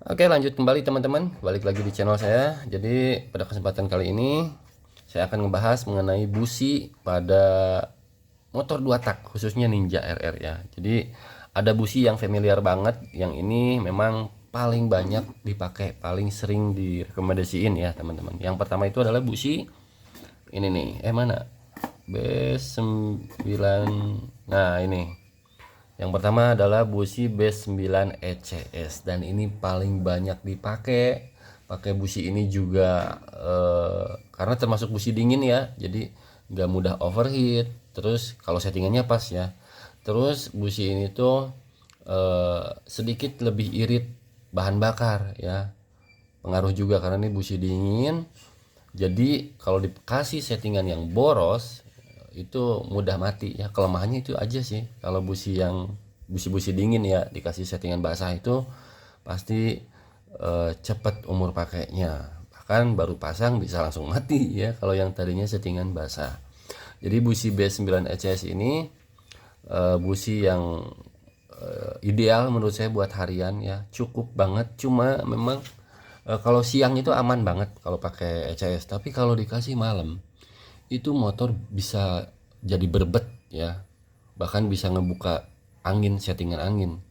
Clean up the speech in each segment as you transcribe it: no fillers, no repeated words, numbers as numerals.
Oke, lanjut kembali teman-teman, balik lagi di channel saya. Jadi pada kesempatan kali ini saya akan ngebahas mengenai busi pada motor 2 tak, khususnya Ninja RR ya. Jadi ada busi yang familiar banget, yang ini memang paling banyak dipakai, paling sering direkomendasiin ya teman-teman. Yang pertama itu adalah busi ini nih, mana? B9. Nah, ini yang pertama adalah busi B9 ECS, dan ini paling banyak dipakai. Pakai busi ini juga karena termasuk busi dingin ya, jadi nggak mudah overheat. Terus kalau settingannya pas ya. Terus busi ini tuh sedikit lebih irit bahan bakar ya. Pengaruh juga karena ini busi dingin. Jadi kalau dikasih settingan yang boros itu mudah mati ya. Kelemahannya itu aja sih. Kalau busi-busi dingin ya dikasih settingan basah itu pasti cepet umur pakainya. Bahkan baru pasang bisa langsung mati ya kalau yang tadinya settingan basah. Jadi busi B9 ECS ini busi yang ideal menurut saya buat harian ya, cukup banget. Cuma memang kalau siang itu aman banget kalau pakai ECS, tapi kalau dikasih malam itu motor bisa jadi berbet ya, bahkan bisa ngebuka angin, settingan angin.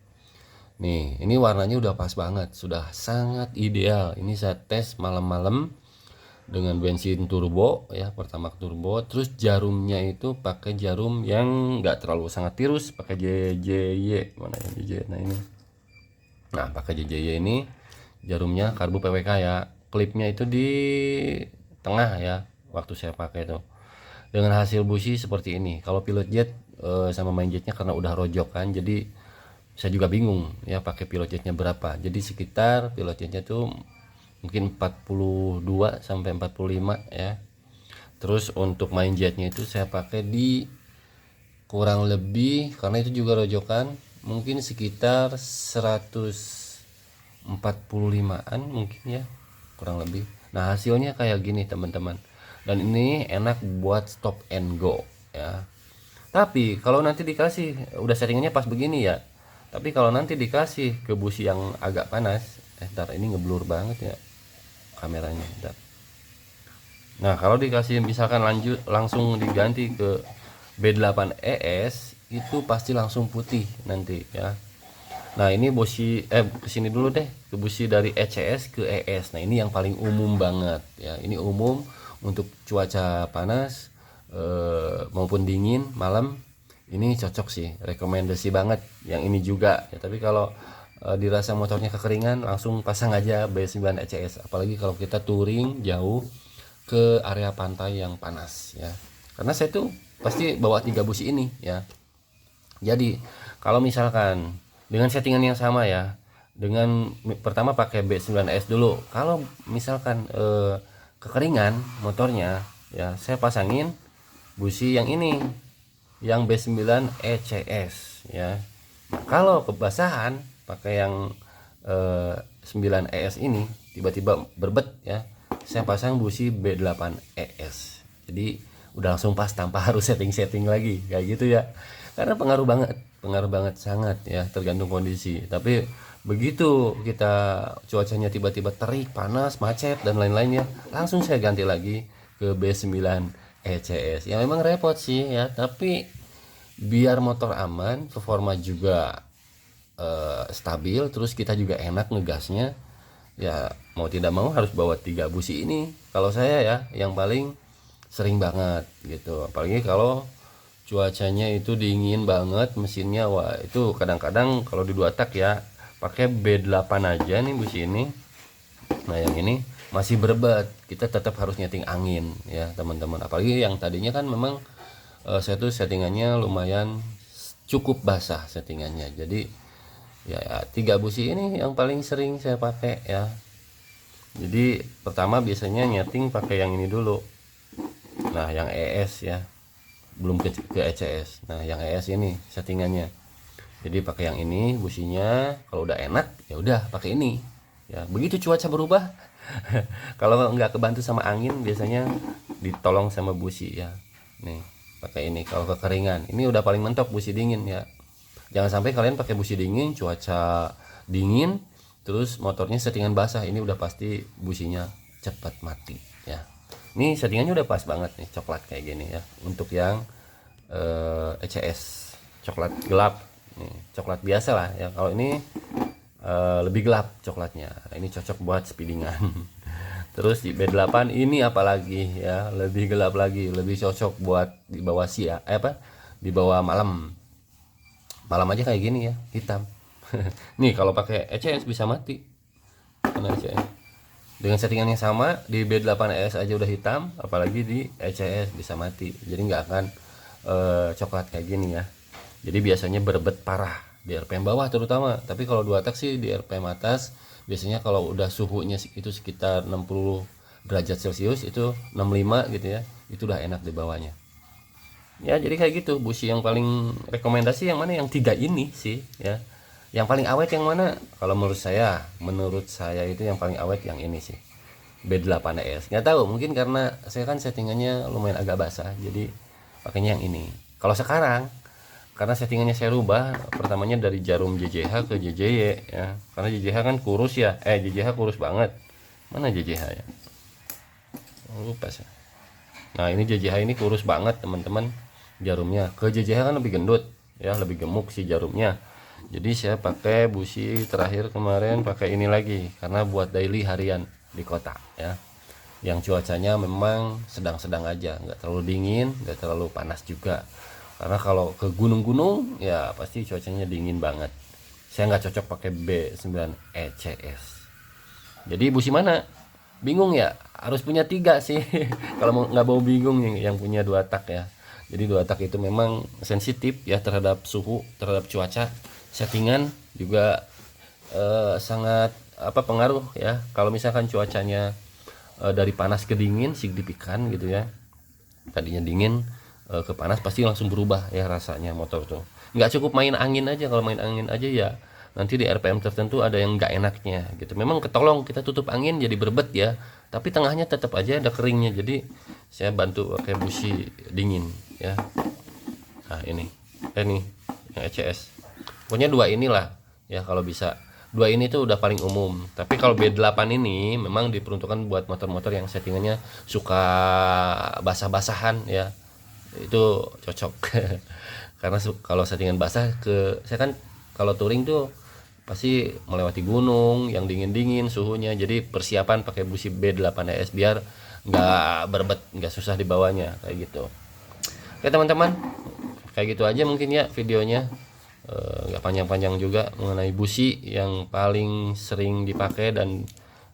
Nih ini warnanya udah pas banget, sudah sangat ideal. Ini saya tes malam-malam dengan bensin turbo ya, pertama turbo. Terus jarumnya itu pakai jarum yang nggak terlalu sangat tirus, pakai JJY. Mana ya JJY? Nah ini, nah pakai JJY ini jarumnya karbu PWK ya. Klipnya itu di tengah ya waktu saya pakai itu, dengan hasil busi seperti ini. Kalau pilot jet sama main jetnya karena udah rojok kan, jadi saya juga bingung ya pakai pilot jetnya berapa. Jadi sekitar pilot jetnya tuh mungkin 42 sampai 45 ya. Terus untuk main jetnya itu saya pakai di kurang lebih, karena itu juga rojokan, mungkin sekitar 145an mungkin ya, kurang lebih. Nah hasilnya kayak gini teman-teman, dan ini enak buat stop and go ya. Tapi kalau nanti dikasih udah settingannya pas begini ya, tapi kalau nanti dikasih ke busi yang agak panas, ntar ini ngeblur banget ya kameranya ntar. Nah kalau dikasih misalkan lanjut langsung diganti ke B8 ES itu pasti langsung putih nanti ya. Nah ini busi kesini dulu deh, ke busi dari ECS ke ES. Nah ini yang paling umum banget ya, ini umum untuk cuaca panas maupun dingin malam. Ini cocok sih, rekomendasi banget yang ini juga ya. Tapi kalau dirasa motornya kekeringan, langsung pasang aja B9 ECS, apalagi kalau kita touring jauh ke area pantai yang panas ya. Karena saya tuh pasti bawa 3 busi ini ya. Jadi kalau misalkan dengan settingan yang sama ya, dengan pertama pakai B9S dulu. Kalau misalkan kekeringan motornya ya, saya pasangin busi yang ini, yang B9 ECS ya. Nah, kalau kebasahan pakai yang 9 ES ini tiba-tiba berbet ya, saya pasang busi B8 ES. Jadi udah langsung pas tanpa harus setting-setting lagi kayak gitu ya. Karena pengaruh banget sangat ya, tergantung kondisi. Tapi begitu kita cuacanya tiba-tiba terik, panas, macet dan lain-lainnya, langsung saya ganti lagi ke B9 ECS. Ya memang repot sih ya, tapi biar motor aman, performa juga stabil, terus kita juga enak ngegasnya ya. Mau tidak mau harus bawa 3 busi ini kalau saya ya, yang paling sering banget gitu. Apalagi kalau cuacanya itu dingin banget, mesinnya wah itu kadang-kadang kalau di 2 tak ya pakai B8 aja nih busi ini. Nah yang ini masih berbet, kita tetap harus nyeting angin ya teman-teman. Apalagi yang tadinya kan memang saya tuh settingannya lumayan cukup basah settingannya. Jadi ya 3 busi ini yang paling sering saya pakai ya. Jadi pertama biasanya nyeting pakai yang ini dulu, nah yang ES ya, belum ke ECS. Nah yang ES ini settingannya, jadi pakai yang ini businya. Kalau udah enak ya udah pakai ini ya. Begitu cuaca berubah kalau nggak kebantu sama angin biasanya ditolong sama busi ya. Nih pakai ini kalau kekeringan. Ini udah paling mentok busi dingin ya. Jangan sampai kalian pakai busi dingin, cuaca dingin Terus motornya settingan basah, ini udah pasti businya cepat mati ya. Ini settingannya udah pas banget nih, coklat kayak gini ya. Untuk yang ECS coklat gelap, nih coklat biasa lah ya. Kalau ini lebih gelap coklatnya. Nah, ini cocok buat speedingan. Terus di B8 ini apalagi ya, lebih gelap lagi, lebih cocok buat di bawah di bawah malam. Malam aja kayak gini ya, hitam. Nih kalau pakai ECS bisa mati. Karena ECS. Dengan settingan yang sama di B8S aja udah hitam, apalagi di ECS bisa mati. Jadi nggak akan coklat kayak gini ya. Jadi biasanya berbet parah di RPM bawah terutama. Tapi kalau 2 tak sih di RPM atas biasanya kalau udah suhunya itu sekitar 60 derajat Celcius, itu 65 gitu ya, itu udah enak di bawahnya ya. Jadi kayak gitu. Busi yang paling rekomendasi yang mana, yang 3 ini sih ya. Yang paling awet yang mana kalau menurut saya itu yang paling awet yang ini sih, B8S. Nggak tahu, mungkin karena saya kan settingannya lumayan agak basah, jadi pakainya yang ini. Kalau sekarang karena settingannya saya rubah, pertamanya dari jarum JJH ke JJY ya, karena JJH kan kurus ya, JJH kurus banget. Mana JJH ya, lupa saya. Nah ini JJH ini kurus banget teman-teman jarumnya. Ke JJH kan lebih gendut ya, lebih gemuk sih jarumnya. Jadi saya pakai busi terakhir kemarin pakai ini lagi, karena buat daily harian di kota ya, yang cuacanya memang sedang-sedang aja, nggak terlalu dingin, nggak terlalu panas juga. Karena kalau ke gunung-gunung ya pasti cuacanya dingin banget. Saya nggak cocok pakai B9 ECS. Jadi busi mana? Bingung ya? Harus punya 3 sih. Kalau nggak mau bingung yang punya 2 tak ya. Jadi 2 tak itu memang sensitif ya terhadap suhu, terhadap cuaca. Settingan juga sangat pengaruh ya. Kalau misalkan cuacanya dari panas ke dingin signifikan gitu ya. Tadinya dingin ke panas pasti langsung berubah ya rasanya motor tuh. Nggak cukup main angin aja. Kalau main angin aja ya nanti di RPM tertentu ada yang nggak enaknya gitu. Memang ketolong kita tutup angin jadi berbet ya, tapi tengahnya tetap aja ada keringnya. Jadi saya bantu pakai busi dingin ya. Nah ini yang ECS, pokoknya 2 inilah ya kalau bisa. 2 ini tuh udah paling umum. Tapi kalau B8 ini memang diperuntukkan buat motor-motor yang settingannya suka basah-basahan ya, itu cocok. Karena kalau settingan basah, saya kan kalau touring tuh pasti melewati gunung yang dingin-dingin suhunya. Jadi persiapan pakai busi B8S biar nggak berbet, nggak susah dibawanya kayak gitu. Oke teman-teman, kayak gitu aja mungkin ya videonya, nggak panjang-panjang juga mengenai busi yang paling sering dipakai, dan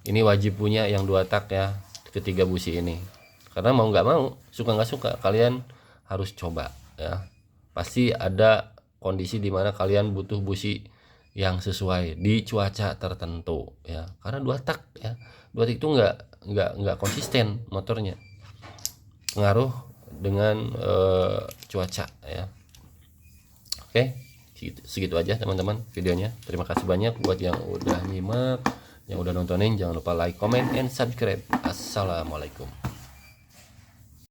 ini wajib punya yang 2 tak ya, ketiga busi ini. Karena mau nggak mau, suka nggak suka, kalian harus coba ya. Pasti ada kondisi dimana kalian butuh busi yang sesuai di cuaca tertentu ya. Karena 2 tak ya, 2 tak itu nggak konsisten motornya, pengaruh dengan cuaca ya. Oke, segitu aja teman-teman videonya. Terima kasih banyak buat yang udah nyimak, yang udah nontonin. Jangan lupa like, comment, and subscribe. Assalamualaikum.